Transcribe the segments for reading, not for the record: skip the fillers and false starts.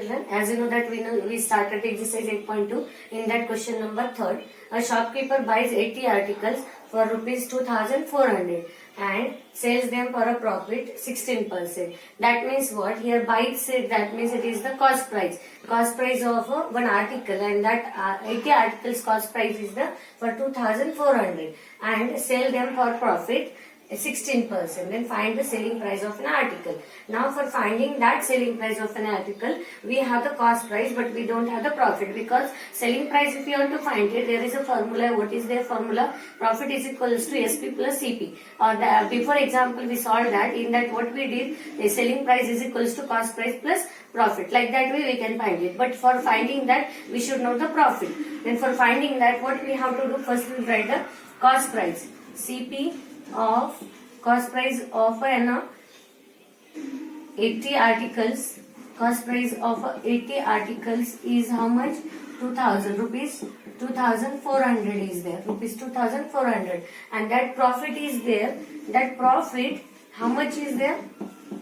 children, as you know that we started exercise 8.2. In that question number 3rd, a shopkeeper buys 80 articles for rupees 2400 and sells them for a profit 16%. That means what? Here buys it, that means it is the cost price. Cost price of one article, and that 80 articles cost price is the for 2400 and sell them for profit 16%. Then find the selling price of an article. Now for finding that selling price of an article, we have the cost price but we don't have the profit, because selling price, if you want to find it, there is a formula. What is their formula? Profit is equals to SP plus CP. Before example we solved that. In that what we did, the selling price is equals to cost price plus profit. Like that way we can find it. But for finding that, we should know the profit. Then for finding that, what we have to do? First we write the cost price. CP of cost price of an 80 articles. Cost price of 80 articles is how much? 2000 rupees. 2400 is there. Rupees 2400. And that profit is there. That profit, how much is there?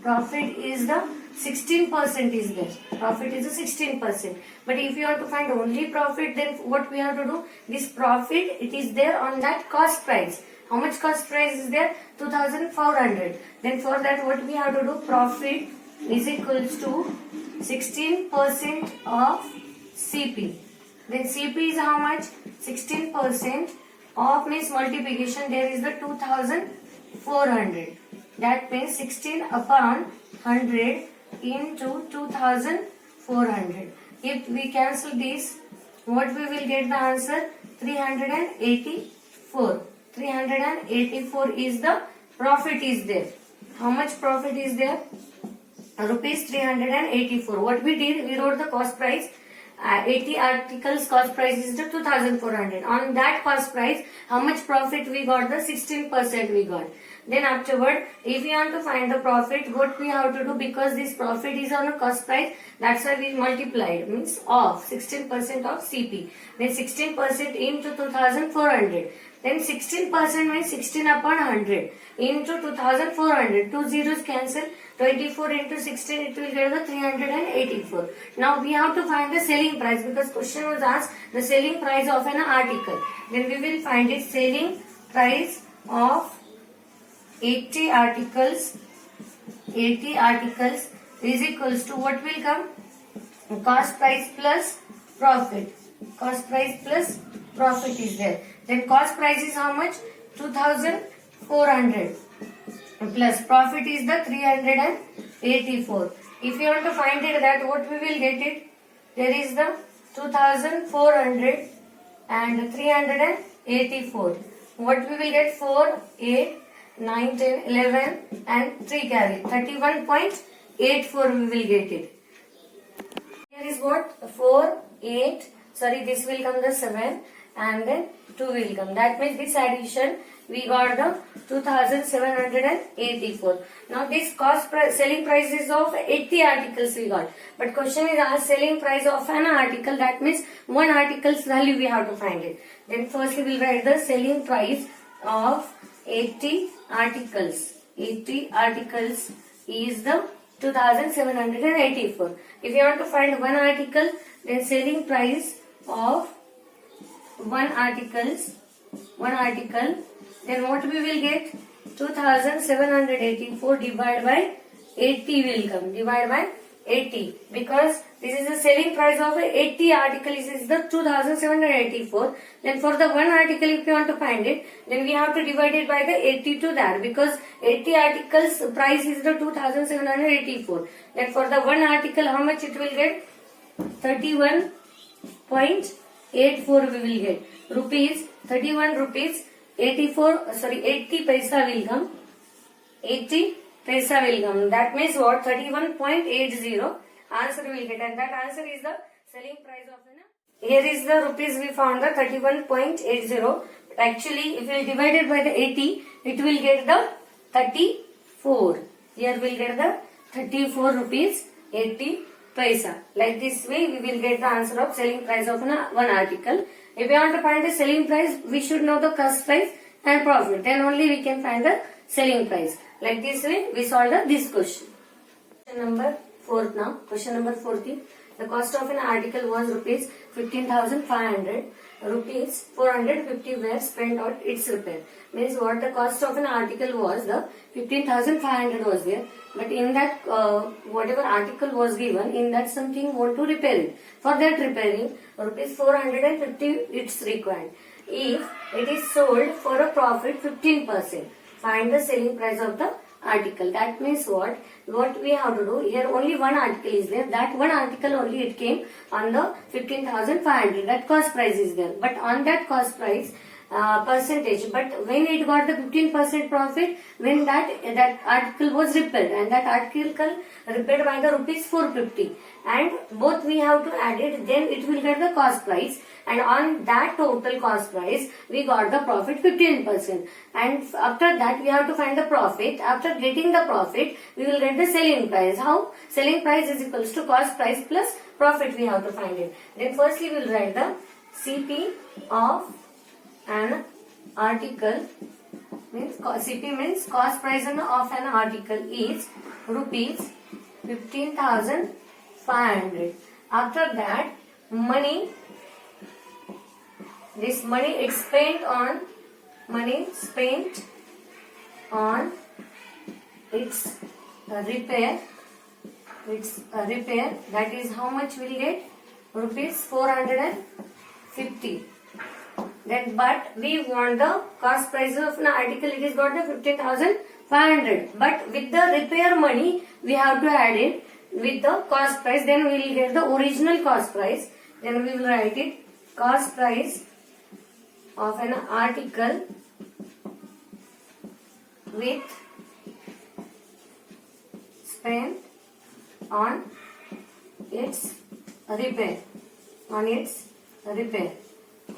Profit is the 16% is there. Profit is a 16%. But if you want to find only profit, then what we have to do? This profit, it is there on that cost price. How much cost price is there? 2400. Then for that, what we have to do? Profit is equals to 16% of CP. Then CP is how much? 16% of means multiplication. There is the 2400. That means 16 upon 100 into 2400. If we cancel this, what we will get the answer? 384. 384 is the profit is there. How much profit is there? Rupees 384. What we did? We wrote the cost price. 80 articles cost price is the 2400. On that cost price, how much profit we got? The 16% we got. Then afterward, if you want to find the profit, what we have to do? Because this profit is on a cost price, that's why we multiplied, means of 16% of CP. Then 16% into 2400. Then 16% means 16 upon 100 into 2400. Two zeros cancel. 24 into 16, it will get the 384. Now we have to find the selling price, because question was asked the selling price of an article. Then we will find it. Selling price of 80 articles. 80 articles is equals to what will come? Cost price plus profit. Cost price plus profit is there. Then cost price is how much? 2400 plus profit is the 384. If you want to find it, that what we will get it? There is the 2400 and 384. What we will get? 4, 8, 9, 10, 11 and 3 carry. 31.84 we will get it. Here is what? 4, 8, sorry, this will come the 7 and then 2 will come. That means this addition we got the 2784. Now this cost price, selling price is of 80 articles we got. But question is asked selling price of an article. That means one article's value we have to find it. Then firstly we will write the selling price of 80 articles. 80 articles is the 2784. If you want to find one article, then selling price of one article, then what we will get? 2784 divided by 80 will come. Divided by 80. Because this is the selling price of 80 articles is the 2784. Then for the one article, if you want to find it, then we have to divide it by the 80 to that. Because 80 articles price is the 2784. Then for the one article, how much it will get? 31.84 we will get. Rupees, 31 rupees, 84, sorry, 80 paisa will come. 80 paisa will come. That means what? 31.80 answer will get. And that answer is the selling price of an. Here is the rupees we found, the 31.80. Actually, if we divide it by the 80, it will get the 34. Here we will get the 34 rupees 80 paisa. Like this way, we will get the answer of selling price of one article. If we want to find the selling price, we should know the cost price and profit. Then only we can find the selling price. Like this way, we solve this question. Question number 4 now. Question number 4. The cost of an article was rupees 15,500. Rupees 450 were spent on its repair. Means what the cost of an article was, the 15,500 was there. But in that whatever article was given, in that something want to repair it. For that repairing, rupees 450 it's required. If it is sold for a profit 15%, find the selling price of the article. That means what? What we have to do here, only one article is there. That one article only it came on the 15,500. That cost price is there. But on that cost price percentage, but when it got the 15% profit, when that article was repaired, and that article repaired by the rupees 450, and both we have to add it, then it will get the cost price, and on that total cost price we got the profit 15%, and after that we have to find the profit. After getting the profit, we will get the selling price. How? Selling price is equals to cost price plus profit, we have to find it. Then firstly we will write the CP of an article, means CP means cost price of an article is rupees 15,500. After that, money, this money it's spent on its repair. That is how much we'll get? Rupees 450. Then, but we want the cost price of an article, it is got the 15,500. But with the repair money, we have to add it with the cost price. Then we will get the original cost price. Then we will write it cost price of an article with spent on its repair.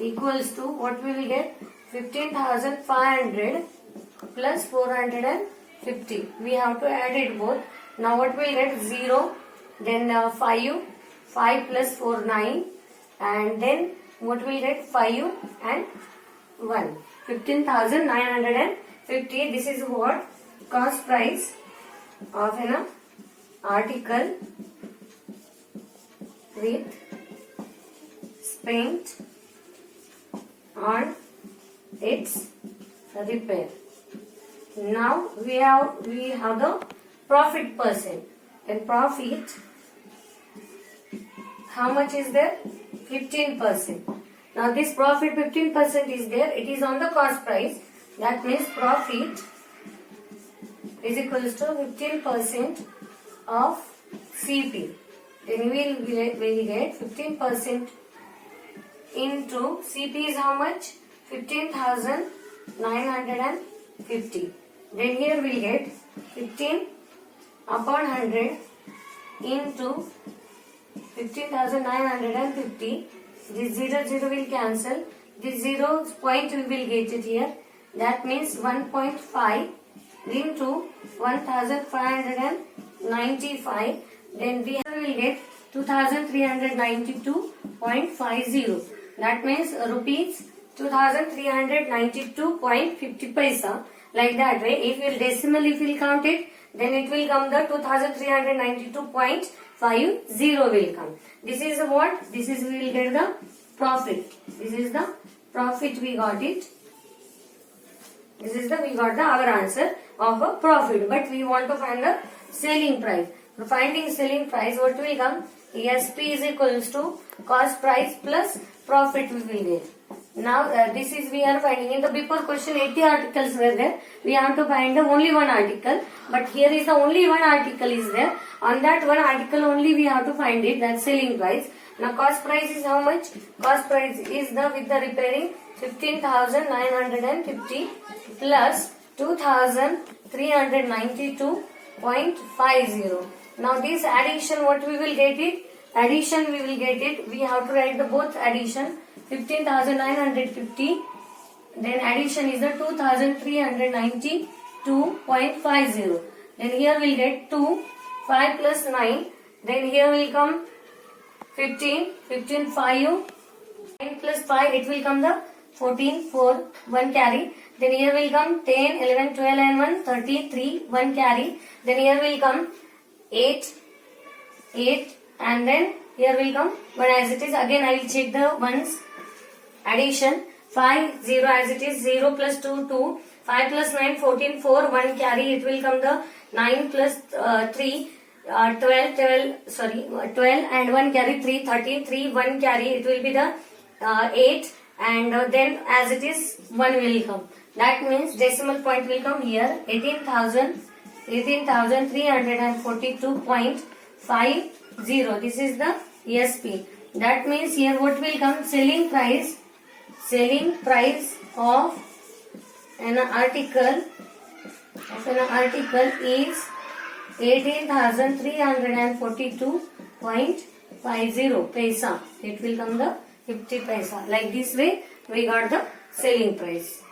Equals to what we will get? 15,500 plus 450. We have to add it both. Now what we will get? 0, then 5 plus 4, 9, and then what we will get? 5 and 1. 15,950. This is what? Cost price of an article with spent on its repair. Now we have the profit percent. And profit, how much is there? 15%. Now this profit 15% is there. It is on the cost price. That means profit is equals to 15% of CP. Then we will get 15% into CP is how much? 15,950. Then here we will get 15 upon 100 into 15,950. This 0 will cancel. This 0 point we will get it here. That means 1.5 into 1,595. Then we will get 2,392.50. That means rupees 2,392.50 paisa. Like that way, if you decimal, if you will count it, then it will come the 2,392.50 will come. This is what? This is we will get the profit. This is the profit we got it. This is we got the our answer of a profit. But we want to find the selling price. For finding selling price, what will come? SP is equals to cost price plus profit we will get. Now this is we are finding in the before question 80 articles were there. We have to find the only one article. But here is the only one article is there. On that one article only we have to find it. That selling price. Now cost price is how much? Cost price is the with the repairing 15,950 plus 2,392.50. Now this addition, what we will get it? Addition we will get it. We have to write the both addition. 15,950. Then addition is the 2,392.50. Then here we will get 2. 5 plus 9. Then here will come 15. 15 5. 9 plus 5 it will come the 14 4 1 carry. Then here will come 10 11 12 and 1 33 1 carry. Then here will come 8 and then here will come 1 as it is. Again I will check the ones addition. 5 0 as it is, 0 plus 2 2, 5 plus 9 14, 4 1 carry, it will come the 9 plus 3 12 and 1 carry 3 13, 3 1 carry, it will be the 8 and then as it is 1 will come. That means decimal point will come here 18,342.50. This is the SP. That means here what will come? Selling price of an article is 18,342.50 paisa. It will come the 50 paisa. Like this way we got the selling price.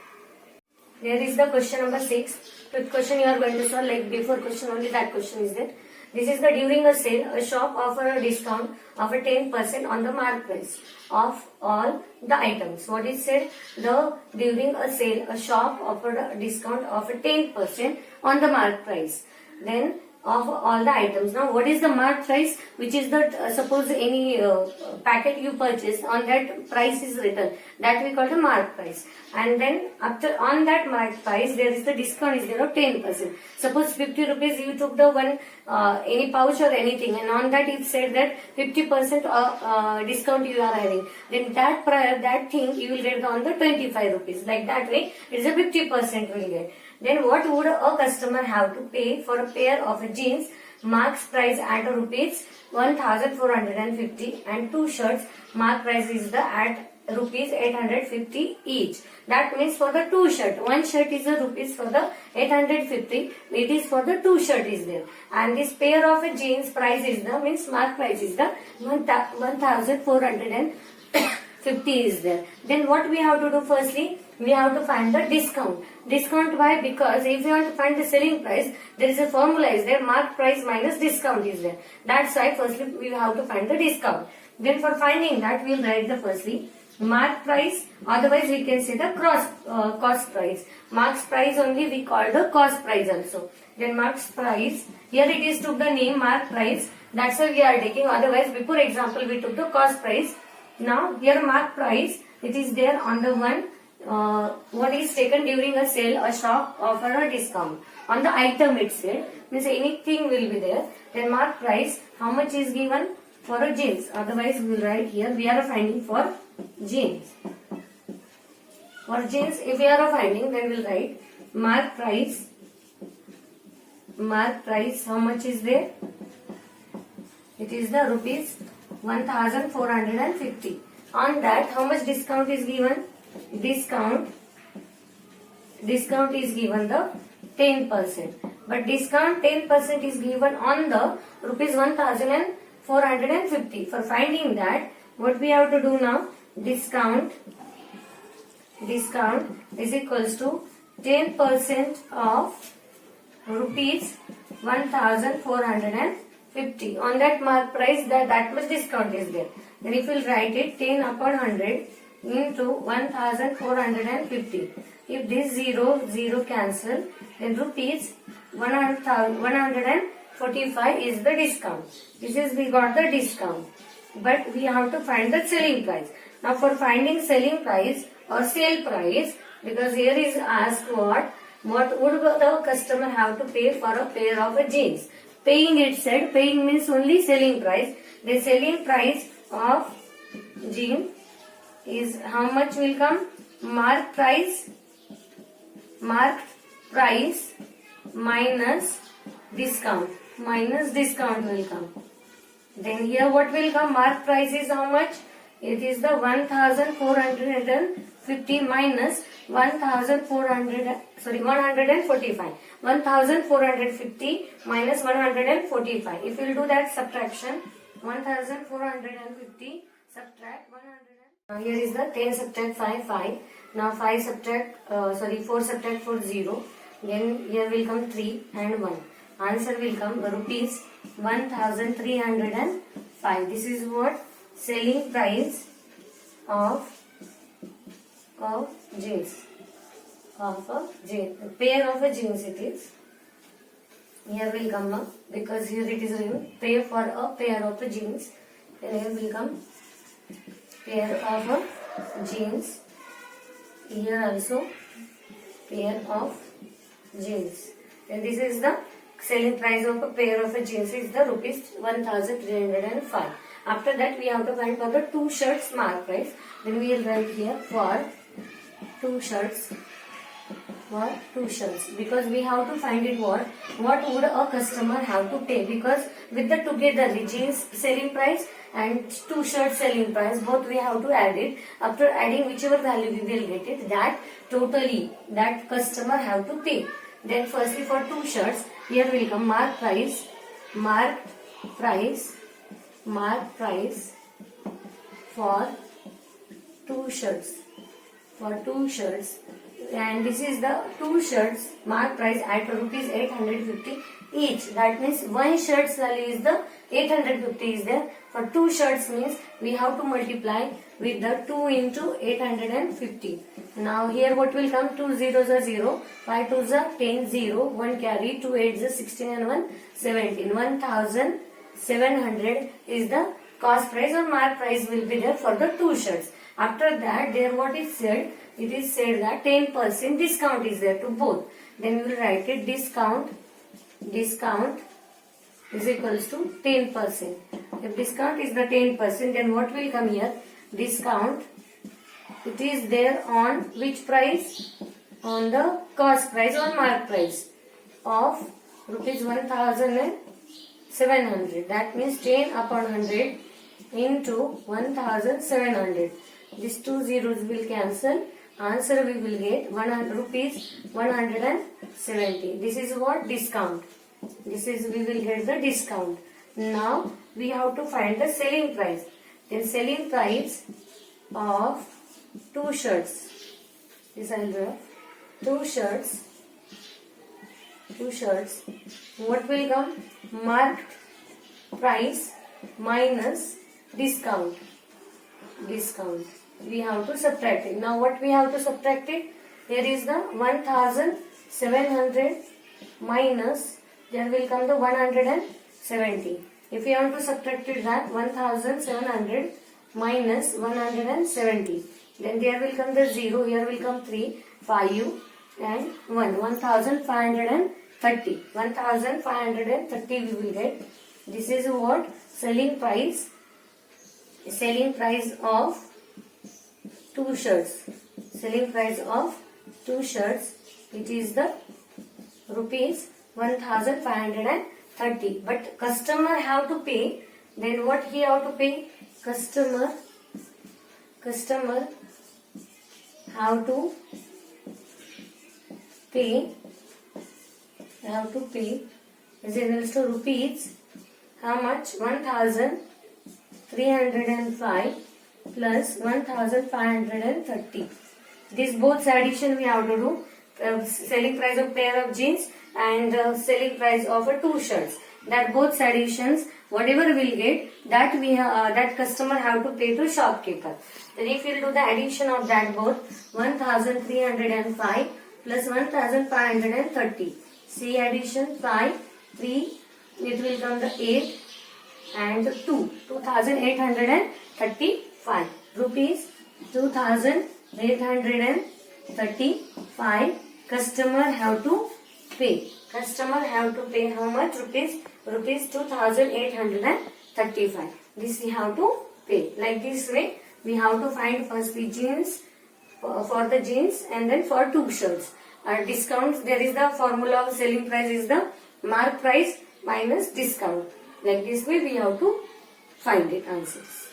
There is the question number 6. Fifth question you are going to solve, like before question only that question is there. This is the during a sale, a shop offer a discount of a 10% on the mark price of all the items. What is said? During a sale, a shop offered a discount of a 10% on the mark price. Then of all the items. Now what is the mark price? Which is the suppose any packet you purchase, on that price is written, that we call the mark price. And then after on that mark price there is the discount is there of 10%. Suppose 50 rupees you took the one any pouch or anything, and on that it said that 50% discount you are having. Then that thing you will get on the 25 rupees. Like that way it is a 50% will get. Then what would a customer have to pay for a pair of jeans marks price at rupees 1,450 and 2 shirts mark price is the at rupees 850 each. That means for the 2 shirt, 1 shirt is a rupees for the 850, it is for the 2 shirt is there. And this pair of jeans price is the means mark price is the 1,450 is there. Then what we have to do? Firstly we have to find the discount. Discount why? Because if you want to find the selling price, there is a formula is there, mark price minus discount is there. That's why firstly we have to find the discount. Then for finding that we will write the firstly mark price, otherwise we can say the cost price. Marks price only we call the cost price also. Then marks price, here it is took the name mark price, that's why we are taking, otherwise before example we took the cost price. Now here mark price, it is there on the one what is taken during a sale, a shop offer a discount on the item itself, means anything will be there. Then mark price, how much is given for a jeans, otherwise we will write here we are finding for jeans. For jeans if we are finding, then we will write mark price, how much is there? It is the rupees 1,450. On that how much discount is given? Discount is given the 10%, but discount 10% is given on the rupees 1,450. For finding that, what we have to do now? Discount is equals to 10% of rupees 1,450. On that mark price that much discount is there. Then if we will write it 10 upon 100 into 1,450. If this 0 cancel, then rupees 145 is the discount. This is we got the discount, but we have to find the selling price. Now for finding selling price or sale price, because here is asked what would the customer have to pay for a pair of jeans. Paying, it said paying means only selling price. The selling price of jeans is how much will come? Mark price minus discount will come. Then here what will come? Mark price is how much? It is the 1,450 minus 145. 1,450 minus 145. If you will do that subtraction, 1,450 subtract 100. Now here is the 10 subtract 5. Now 4 subtract 4 0. Then here will come 3 and 1. Answer will come rupees 1,305. This is what? Selling price of jeans. Of a jeans. A pair of a jeans it is. Here will come up because here it is written pay for a pair of jeans. Then here will come pair of jeans. Here also pair of jeans. Then this is the selling price of a pair of jeans is the rupees 1305. After that we have to find for the 2 shirts mark price. Then we will write here for 2 shirts. For 2 shirts, because we have to find it what would a customer have to pay, because with the together the jeans selling price and 2 shirts selling price both we have to add it. After adding whichever value we will get it, that totally that customer have to pay. Then firstly for 2 shirts, here will come mark price for 2 shirts. For 2 shirts, and this is the 2 shirts mark price at rupees 850 each. That means 1 shirt's value is the 850 is there. For 2 shirts means we have to multiply with the 2 into 850. Now here what will come? 2 zeros are 0, 5 twos are 10, 0, 1 carry, 2 eights are 16 and 1 17. 1700 is the cost price or mark price will be there for the 2 shirts. After that, there what is said? It is said that 10% discount is there to both. Then we will write it discount is equals to 10%. If discount is the 10%, then what will come here? Discount, it is there on which price? On the cost price or mark price of rupees 1700. That means 10 upon 100 into 1700. These 2 zeros will cancel. Answer we will get rupees 170. This is what? Discount. This is we will get the discount. Now we have to find the selling price. Then selling price of 2 shirts. This I will write. 2 shirts. What will come? Marked price minus discount. We have to subtract it. Now what we have to subtract it? Here is the 1700 minus, there will come the 170. If we want to subtract it, that 1700 minus 170, then there will come the 0, here will come 3, 5 and 1, 1530. 1530 we will get. This is what? Selling price of 2 shirts. Selling price of 2 shirts, it is the rupees 1530. But customer have to pay. Then what he have to pay? Customer have to pay is equals to rupees how much? 1305 plus 1530. This both addition we have to do. Selling price of pair of jeans and selling price of 2 shirts. That both additions, whatever we'll get, that that customer have to pay to shopkeeper. Then if we'll do the addition of that both, 1305 plus 1530. See addition 5, 3, it will come the 8 and 2. 2835 rupees. 2835 customer have to pay. Customer have to pay how much? Rupees 2835. This we have to pay. Like this way we have to find first the jeans, for the jeans, and then for 2 shirts. Discounts, there is the formula of selling price is the mark price minus discount. Like this way we have to find it answers.